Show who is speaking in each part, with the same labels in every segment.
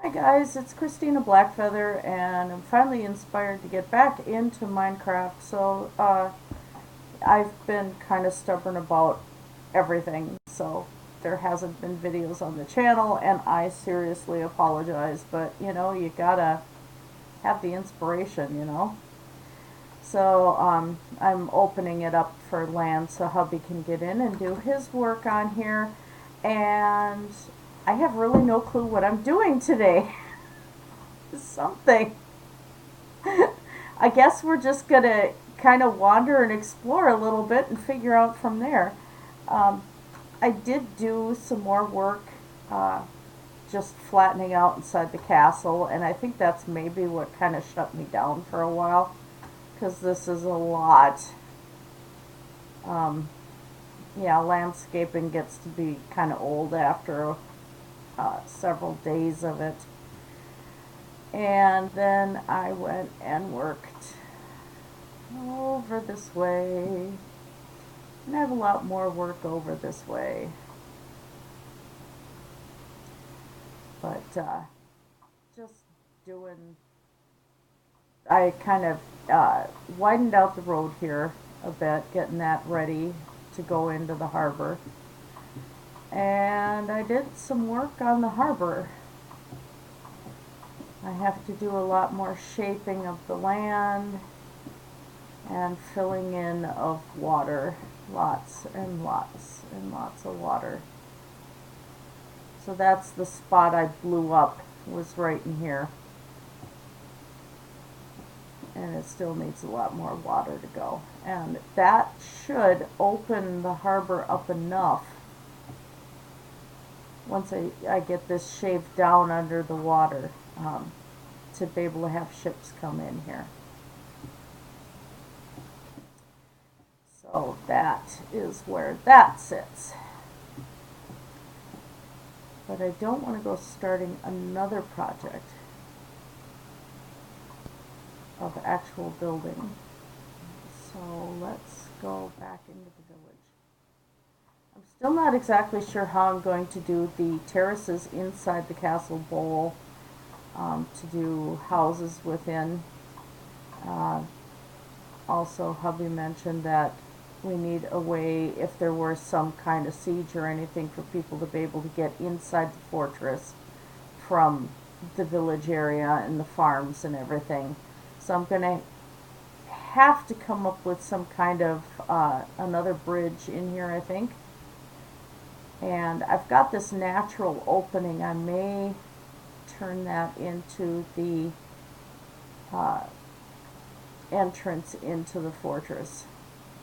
Speaker 1: Hi guys, it's Christina Blackfeather, and I'm finally inspired to get back into Minecraft. I've been kind of stubborn about everything, so there hasn't been videos on the channel, and I seriously apologize. But you gotta have the inspiration. I'm opening it up for land so hubby can get in and do his work on here, and I have really no clue what I'm doing today. Something. I guess we're just gonna kind of wander and explore a little bit and figure out from there. Um, I did do some more work, uh, just flattening out inside the castle, and I think that's maybe what kind of shut me down for a while, because this is a lot. Um, yeah, landscaping gets to be kind of old after several days of it. And then I went and worked over this way. And I have a lot more work over this way. But just doing, I kind of widened out the road here a bit, getting that ready to go into the harbor. And I did some work on the harbor. I have to do a lot more shaping of the land and filling in of water. Lots and lots and lots of water. So that's the spot I blew up, was right in here. And it still needs a lot more water to go. And that should open the harbor up enough once I get this shaved down under the water, to be able to have ships come in here. So that is where that sits. But I don't want to go starting another project of actual building. So let's go back into the village. I'm still not exactly sure how I'm going to do the terraces inside the castle bowl, to do houses within. Uh, Also, hubby mentioned that we need a way, if there were some kind of siege or anything, for people to be able to get inside the fortress from the village area and the farms and everything. So I'm going to have to come up with some kind of another bridge in here, I think. And I've got this natural opening. I may turn that into the uh, entrance into the fortress.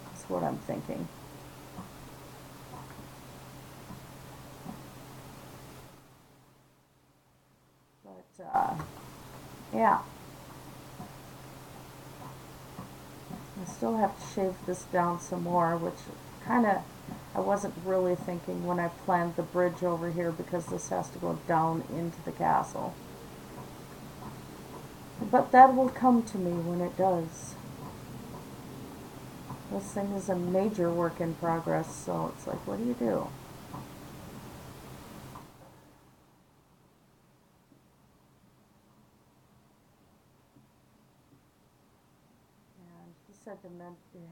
Speaker 1: That's what I'm thinking. But yeah, I still have to shave this down some more, which kind of I wasn't really thinking when I planned the bridge over here, because this has to go down into the castle. But that will come to me when it does. This thing is a major work in progress, so it's like, what do you do? And he said to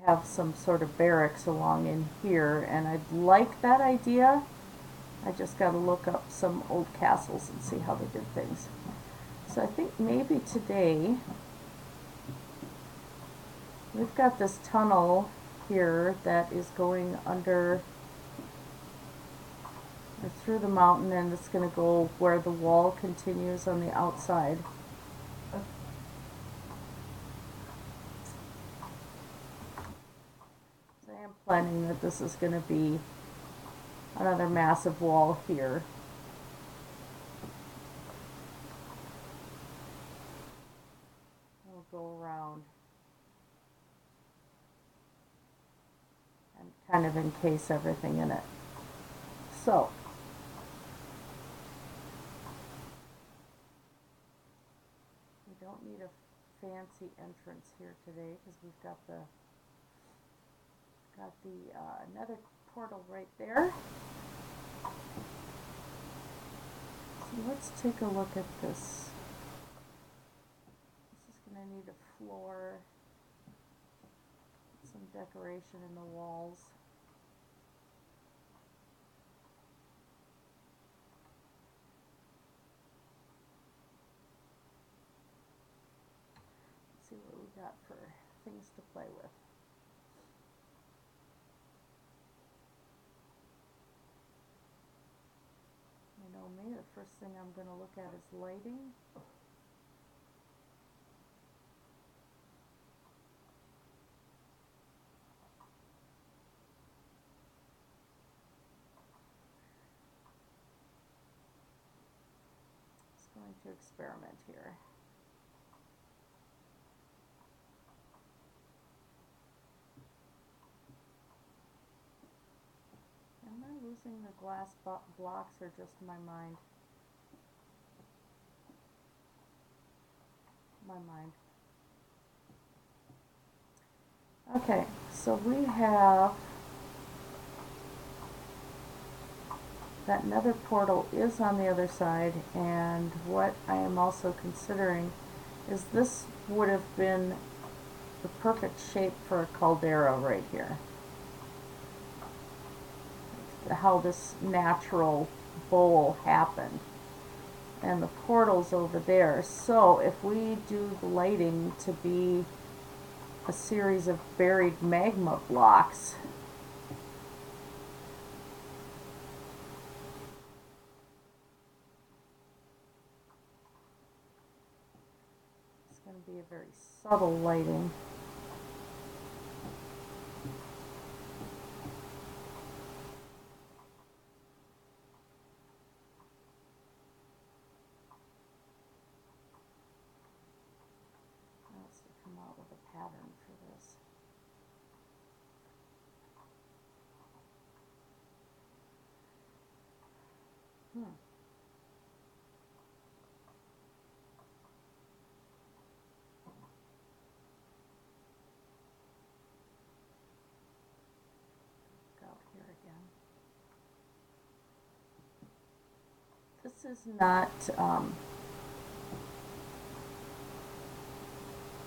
Speaker 1: have some sort of barracks along in here, and I'd like that idea. I just got to look up some old castles and see how they did things. So I think maybe today we've got this tunnel here that is going under or through the mountain, and it's going to go where the wall continues on the outside. So I am planning that this is going to be another massive wall here. We'll go around and kind of encase everything in it. So we don't need a fancy entrance here today, because we've got the nether portal right there. let's take a look at this. This is going to need a floor, some decoration in the walls. Let's see what we got for things to play with. You know me, the first thing I'm going to look at is lighting. Just going to experiment here. Am I losing the glass blocks or just my mind? My mind. Okay, so we have that nether portal is on the other side, and what I am also considering is this would have been the perfect shape for a caldera right here. How this natural bowl happened. And the portal's over there. So if we do the lighting to be a series of buried magma blocks, it's going to be a very subtle lighting. Come out with a pattern for this. Go out here again. This is not,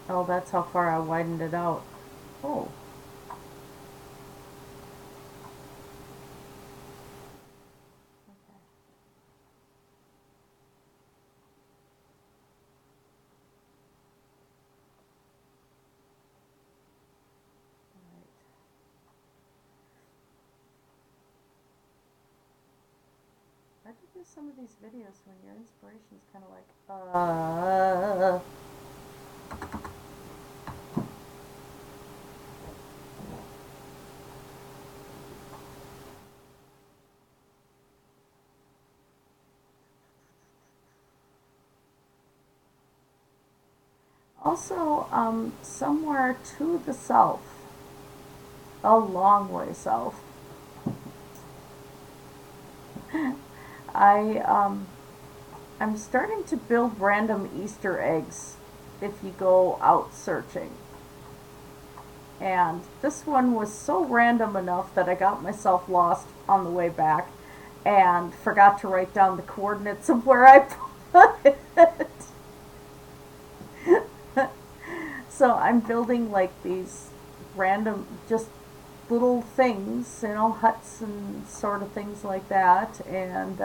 Speaker 1: oh, that's how far I widened it out. Oh. Okay. All right. Hard to do some of these videos when your inspiration's kind of like, Also, somewhere to the south, a long way south, I'm starting to build random Easter eggs if you go out searching. And this one was so random enough that I got myself lost on the way back and forgot to write down the coordinates of where I put it. So I'm building like these random, just little things, you know, huts and sort of things like that. And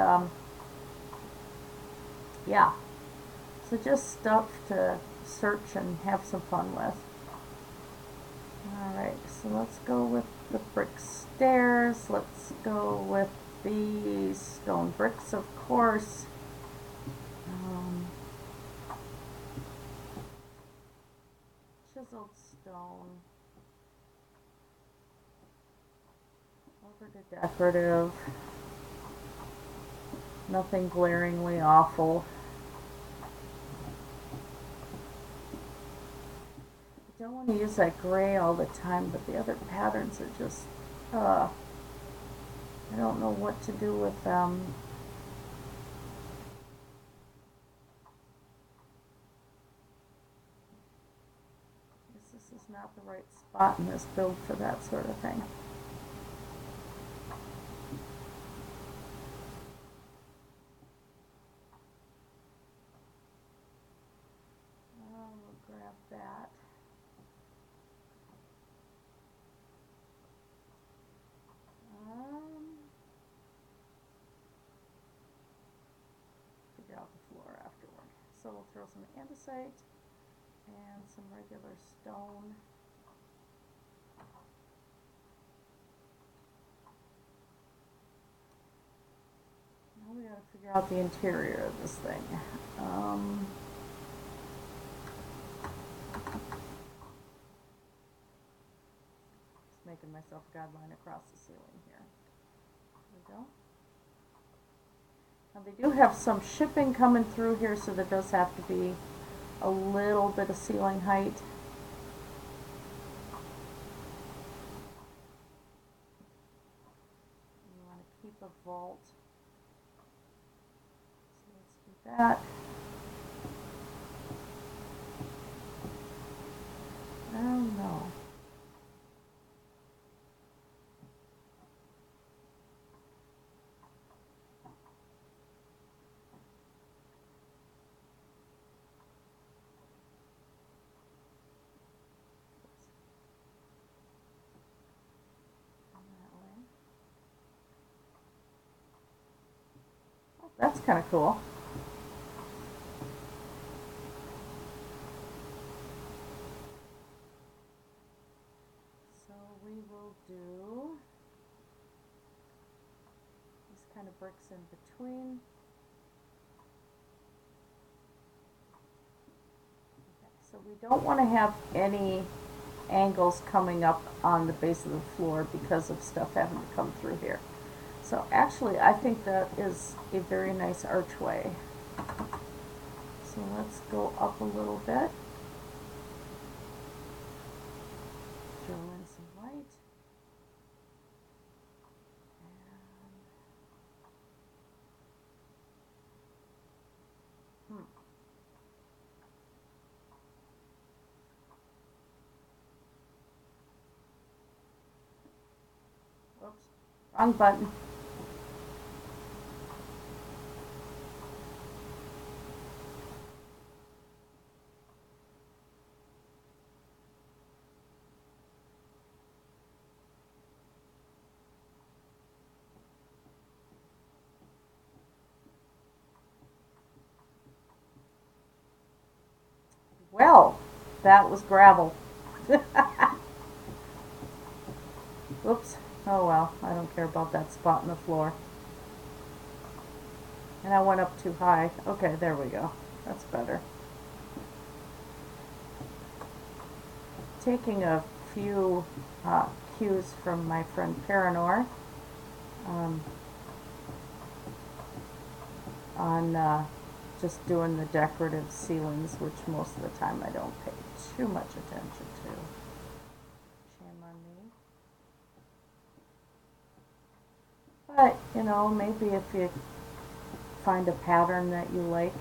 Speaker 1: yeah, so just stuff to search and have some fun with. Alright, so let's go with the brick stairs. Let's go with the stone bricks, of course. Chiseled stone. Over to decorative. Nothing glaringly awful. I don't want to use that gray all the time, but the other patterns are just, I don't know what to do with them. I guess this is not the right spot in this build for that sort of thing. that. Figure out the floor afterward. So we'll throw some andesite and some regular stone. Now we gotta figure out the interior of this thing. Just making myself a guideline across the ceiling here. There we go. Now they do have some shipping coming through here, so there does have to be a little bit of ceiling height. You want to keep a vault. So let's do that. Oh no. That's kind of cool. So we will do these kind of bricks in between. Okay, so we don't want to have any angles coming up on the base of the floor because of stuff having to come through here. So actually, I think that is a very nice archway. So let's go up a little bit. Throw in some light. And Oops, wrong button. Well, that was gravel. Oops. Oh well, I don't care about that spot in the floor. And I went up too high. Okay, there we go. That's better. Taking a few cues from my friend Paranor on just doing the decorative ceilings, which most of the time I don't pay too much attention to. Shame on me. But, you know, maybe if you find a pattern that you like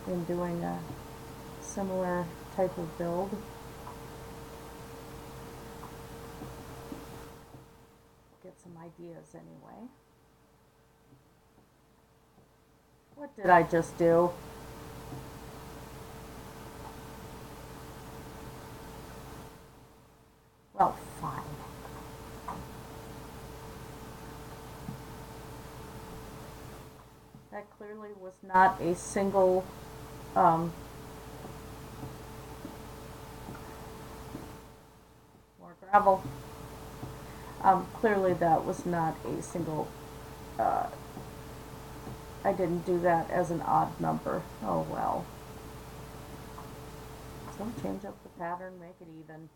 Speaker 1: in doing a similar type of build, get some ideas anyway. What did I just do? Well, fine. That clearly was not a single more gravel. Clearly that was not a single I didn't do that as an odd number. Oh well. So change up the pattern, make it even.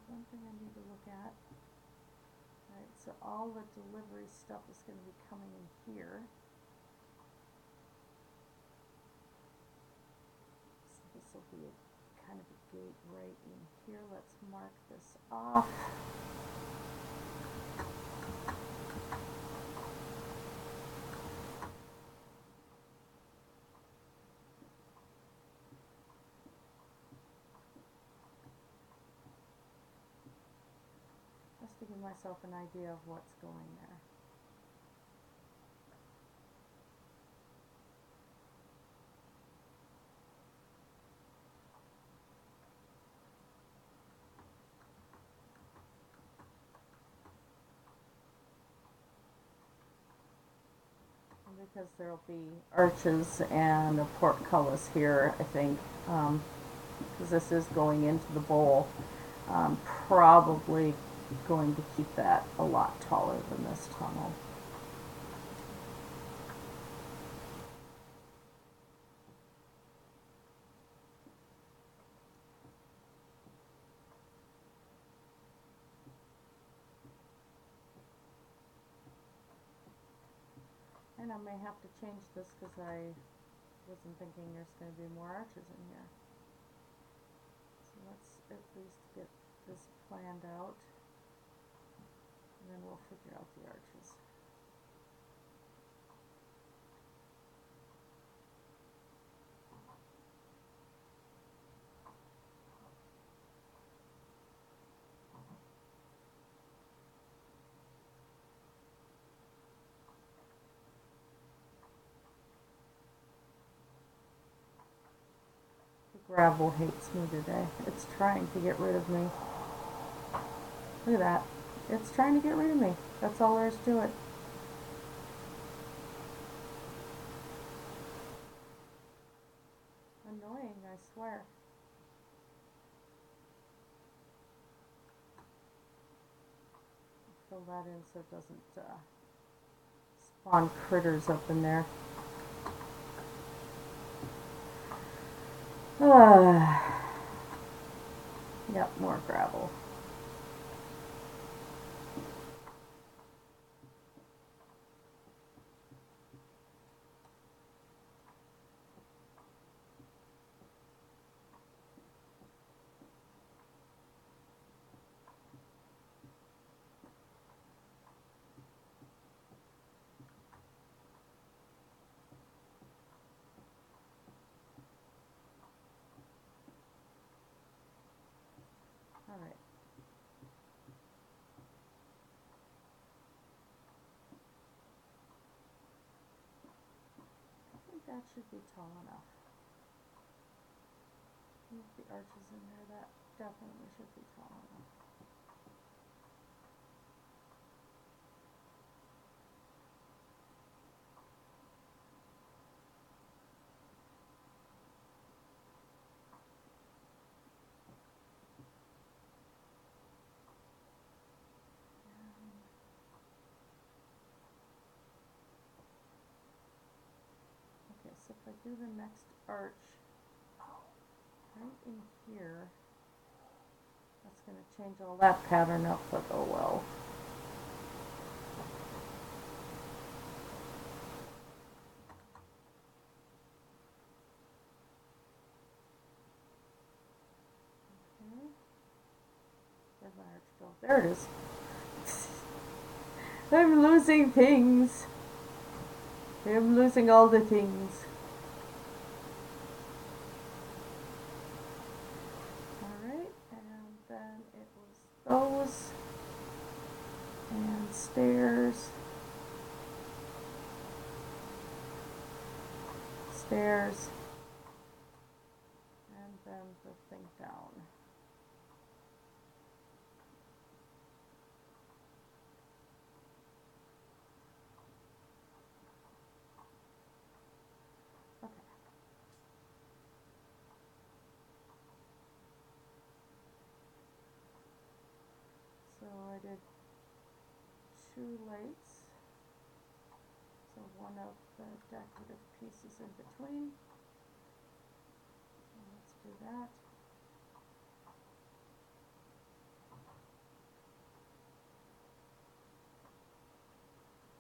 Speaker 1: One thing I need to look at. Alright, so all the delivery stuff is going to be coming in here. So this will be a kind of a gate right in here. Let's mark this off. to give myself an idea of what's going there. Because there'll be arches and a portcullis here, I think, because this is going into the bowl. Probably going to keep that a lot taller than this tunnel. And I may have to change this because I wasn't thinking there's going to be more arches in here. So let's at least get this planned out, and then we'll figure out the arches. Gravel hates me today. It's trying to get rid of me. Look at that. It's trying to get rid of me. That's all there is to it. Annoying, I swear. Fill that in so it doesn't spawn critters up in there. Yep, more gravel. All right. I think that should be tall enough. Move the arches in there. That definitely should be tall enough. Okay, so if I do the next arch right in here, that's going to change all that pattern up, but oh well. Okay. Where'd my arch go? There it is. I'm losing things. I'm losing all the things. Alright, and then it was those, and stairs, stairs, and then the thing down. So I did 2 lights, so one of the decorative pieces in between. So let's do that.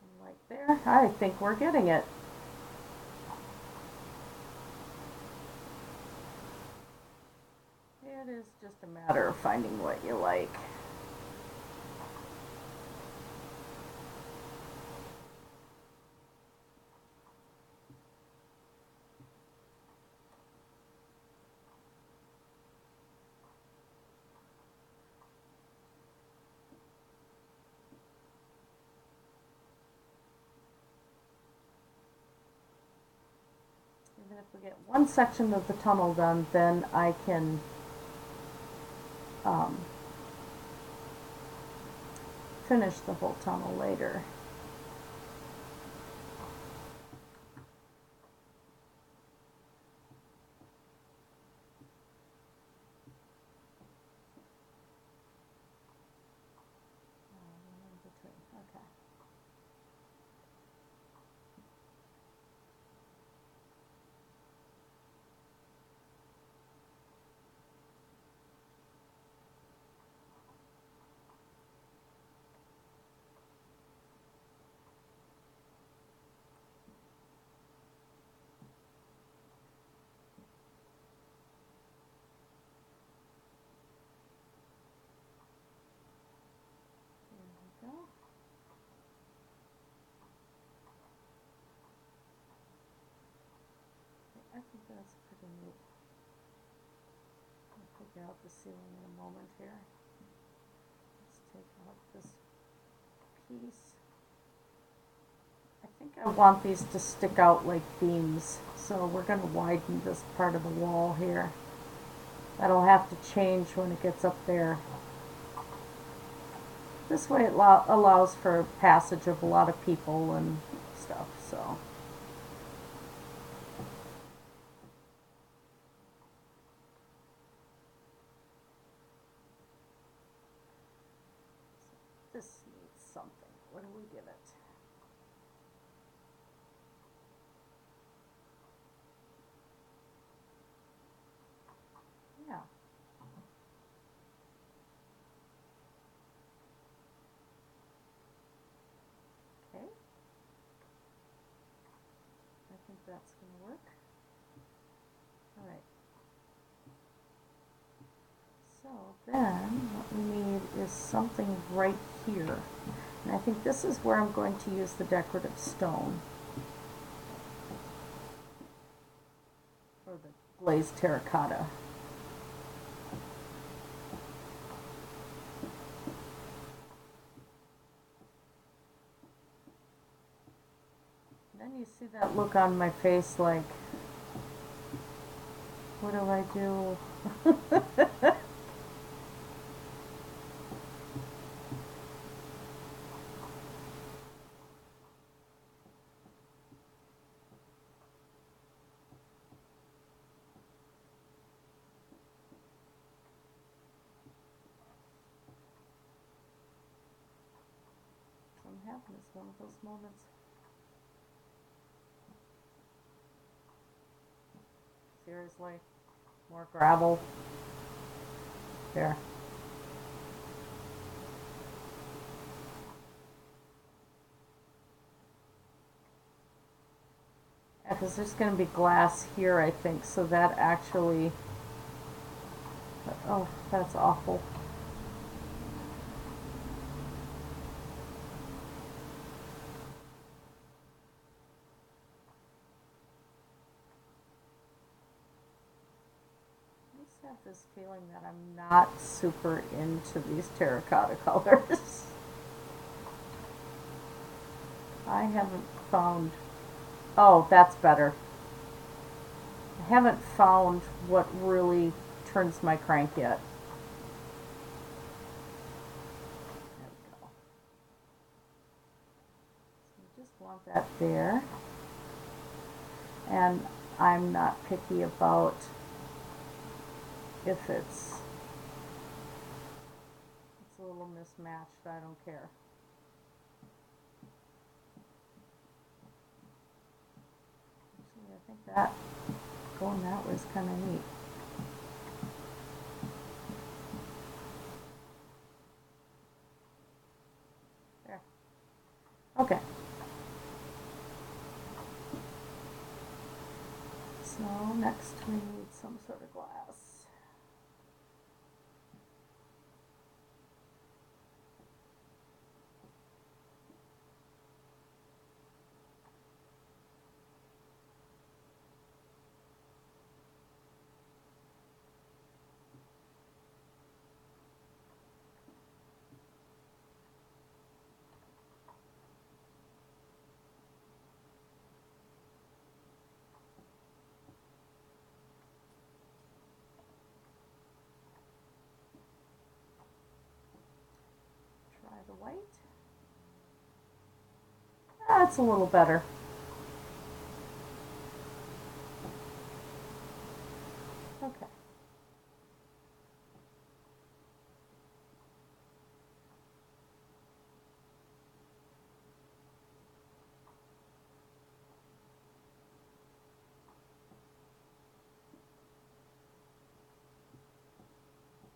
Speaker 1: And light there. I think we're getting it. It is just a matter of finding what you like. we get one section of the tunnel done, then I can finish the whole tunnel later. Okay. There we go. I think that's pretty neat. I'll figure out the ceiling in a moment here. Let's take out this piece. I think I want these to stick out like beams, so we're going to widen this part of the wall here. That'll have to change when it gets up there. This way it allows for passage of a lot of people and stuff, so. This needs something. What do we give it? Yeah. Okay. I think that's going to work. All right. So then what we need is something right here. And I think this is where I'm going to use the decorative stone. Or the glazed terracotta. Then you see that look on my face like, what do I do? I'm having this one of those moments. Seriously, more gravel. There. Yeah, because there's going to be glass here, I think, so that actually, oh, that's awful. I have this feeling that I'm not super into these terracotta colors. I haven't found, oh, that's better. I haven't found what really turns my crank yet. There we go. So I just want that there. And I'm not picky about if it's a little mismatched, I don't care. Actually, I think that going that way is kind of neat. There. Okay. So next we need some sort of glass. the white. That's a little better. Okay.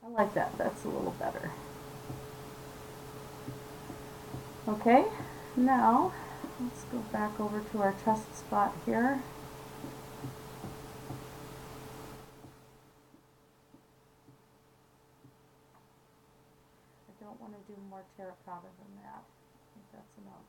Speaker 1: I like that. That's a little better. Okay, now let's go back over to our test spot here. I don't want to do more terracotta than that. I think that's enough.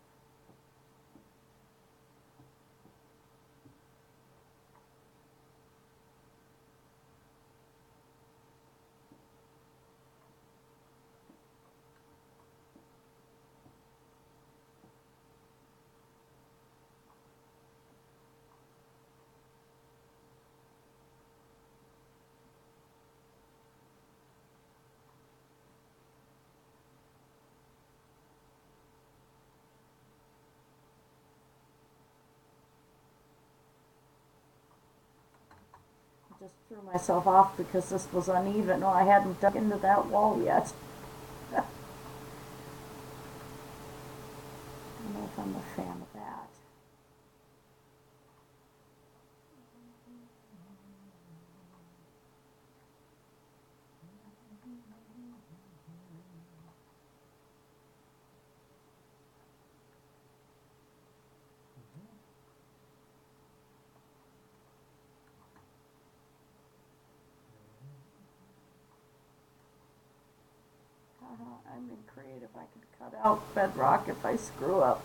Speaker 1: Just threw myself off because this was uneven. Oh, I hadn't dug into that wall yet. I don't know if I'm a fan of that. I'm in creative. I could cut out bedrock if I screw up.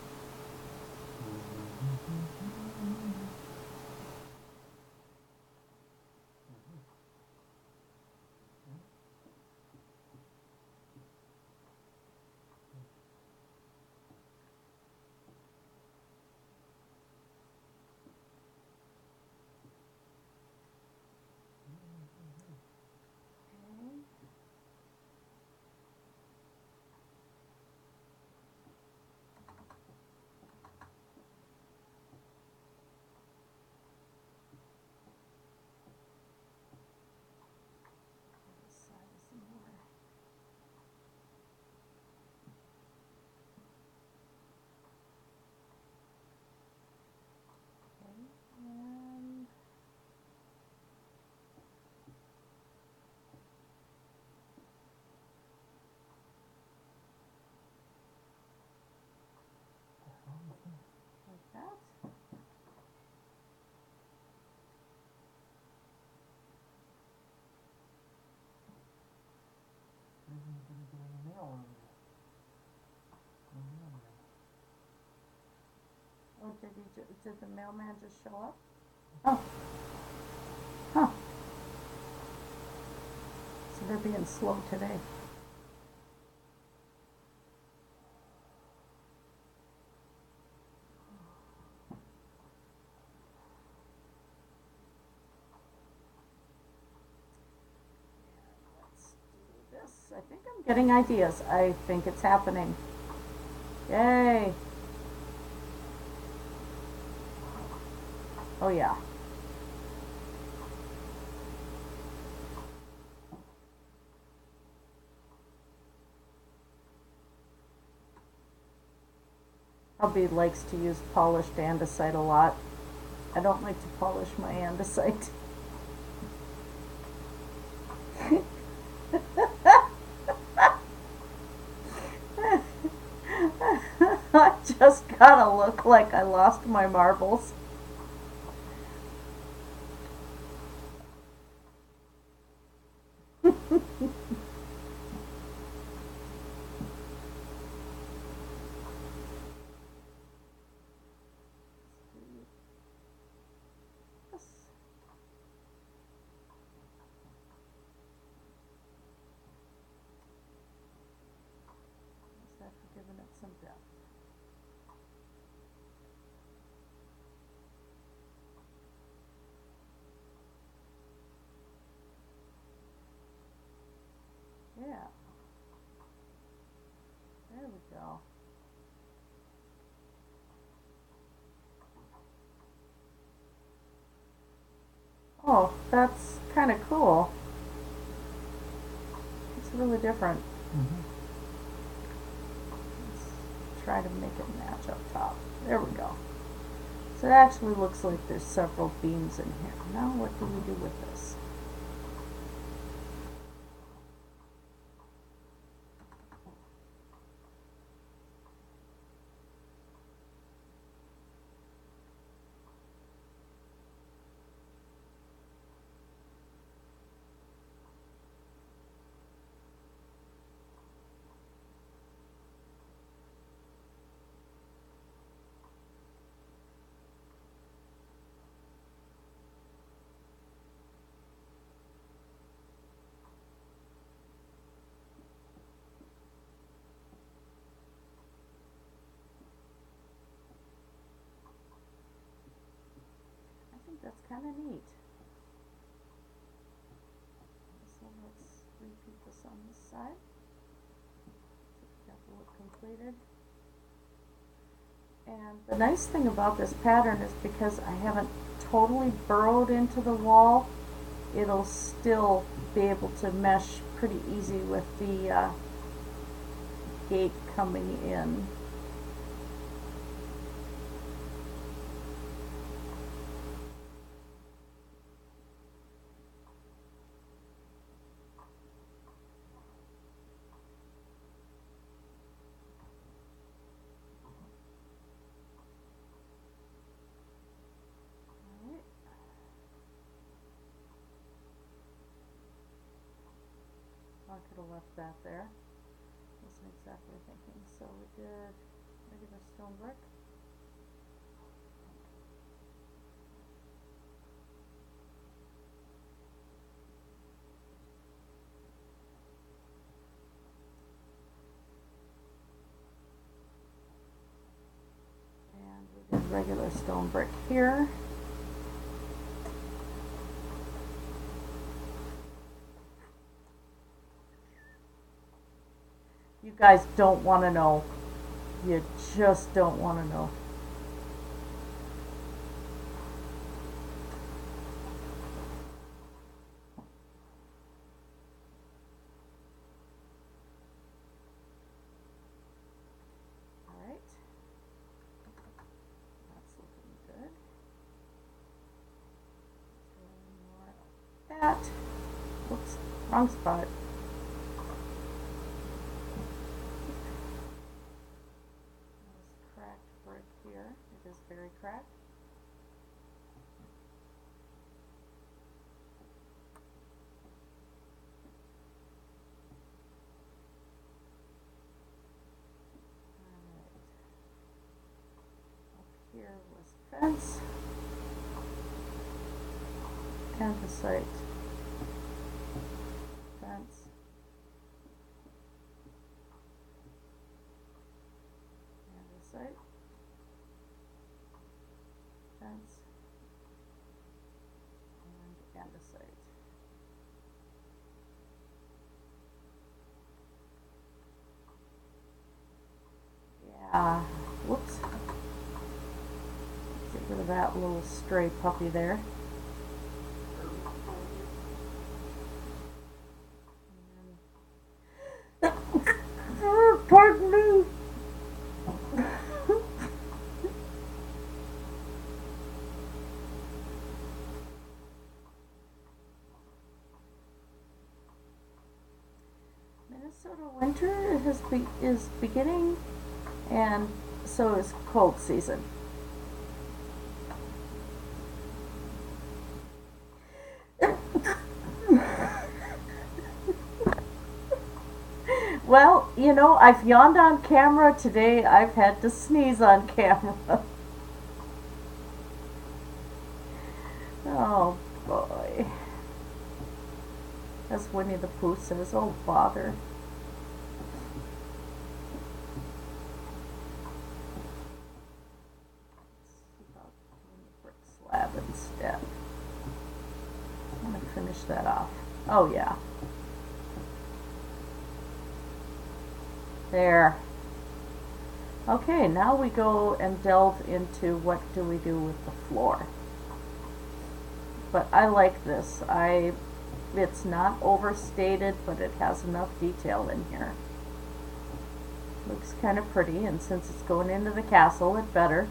Speaker 1: Like that. Oh, did the mailman just show up? Oh. Huh. So they're being slow today. Let's do this. I think I'm getting ideas. I think it's happening. Yay. Oh yeah. Hubby likes to use polished andesite a lot. I don't like to polish my andesite. I just gotta look like I lost my marbles. After giving it some depth. Yeah. There we go. Oh, that's kind of cool. It's really different.
Speaker 2: Mm-hmm.
Speaker 1: Let's try to make it match up top. There we go. So it actually looks like there's several beams in here. Now what do we do with this? I think that's kind of neat. So let's repeat this on this side. So we got the look completed. And the nice thing about this pattern is because I haven't totally burrowed into the wall, it'll still be able to mesh pretty easy with the gate coming in. I could have left that there. Wasn't exactly thinking. So we did regular stone brick. And we did regular stone brick here. You guys don't want to know. You just don't want to know. Alright. That's looking good. More of that. Oops, wrong spot. Here. It is very cracked. Alright. Up here was fence and the site. Fence and the site. Fence and andesite. Yeah, whoops. Get rid of that little stray puppy there. Pardon me. Minnesota winter is beginning, and so is cold season. Well, you know, I've yawned on camera today. I've had to sneeze on camera. Oh boy. As Winnie the Pooh says, oh bother. Brick slab instead. I'm going to finish that off. Oh yeah. There. Okay, now we go and delve into what do we do with the floor. But I like this. It's not overstated, but it has enough detail in here. Looks kind of pretty, and since it's going into the castle, it better.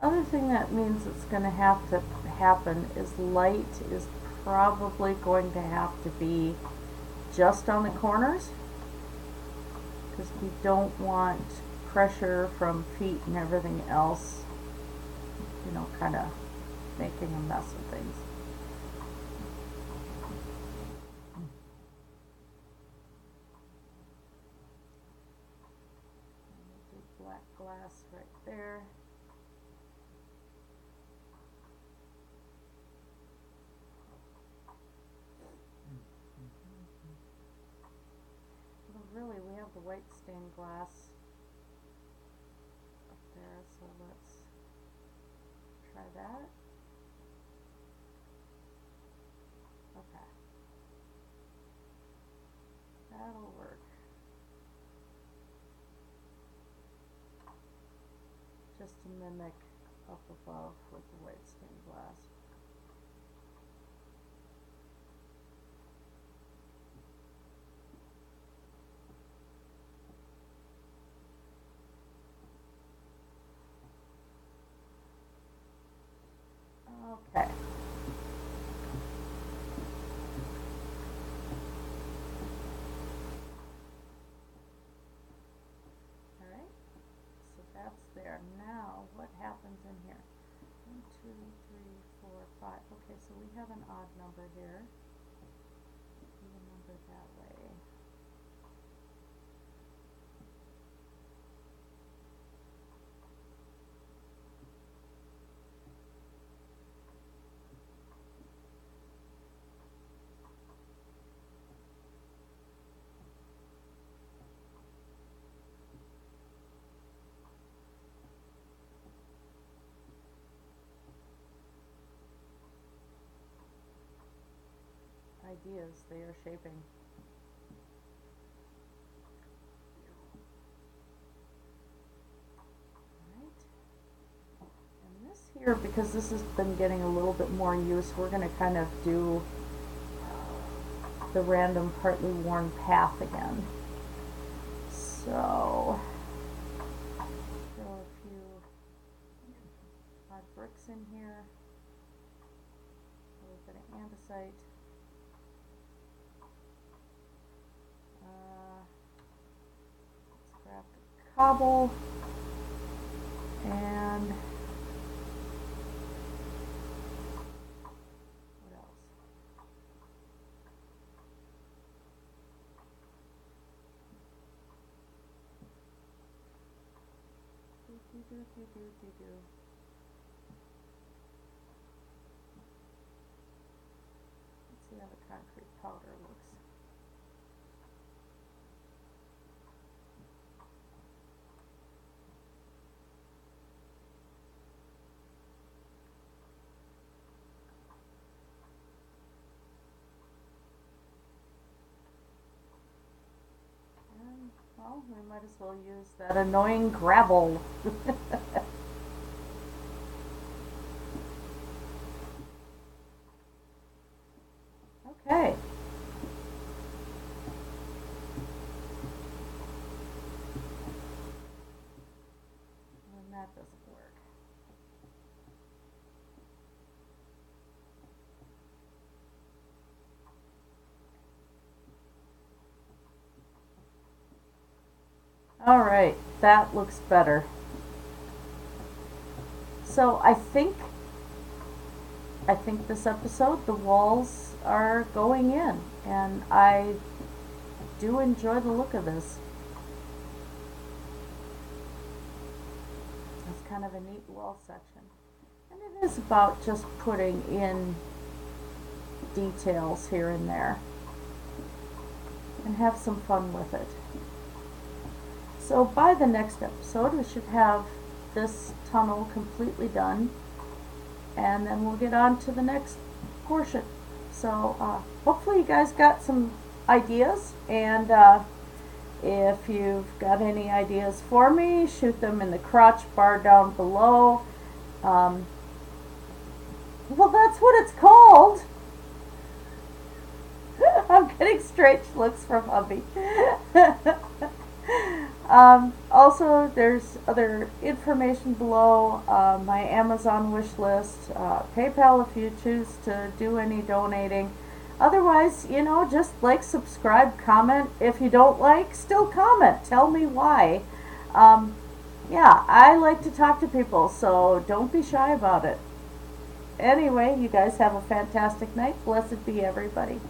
Speaker 1: Other thing that means it's going to have to happen is light is probably going to have to be just on the corners, because we don't want pressure from feet and everything else, you know, kind of making a mess of things. Black glass right there. Really, we have the white stained glass up there, so let's try that. Okay. That'll work. Just to mimic up above with the white stained glass. Okay. Alright, so that's there. Now, what happens in here? 1, 2, 3, 4, 5. Okay, so we have an odd number here. Even number that way. Ideas they are shaping. Alright. And this here, because this has been getting a little bit more use, we're going to kind of do the random partly worn path again. So, throw a few odd bricks in here, a little bit of andesite. Let's grab the cobble and what else? Let's see how the concrete powder looks. Well, we might as well use that annoying gravel. Okay. And that doesn't work. All right, that looks better. So I think this episode, the walls are going in, and I do enjoy the look of this. It's kind of a neat wall section. And it is about just putting in details here and there. and have some fun with it. So by the next episode, we should have this tunnel completely done, and then we'll get on to the next portion. So hopefully you guys got some ideas, and if you've got any ideas for me, shoot them in the crotch bar down below. Well, that's what it's called. I'm getting strange looks from hubby. Also, there's other information below, my Amazon wish list, PayPal if you choose to do any donating. Otherwise, you know, just like, subscribe, comment. If you don't like, still comment. Tell me why. Yeah, I like to talk to people, so don't be shy about it. Anyway, you guys have a fantastic night. Blessed be everybody.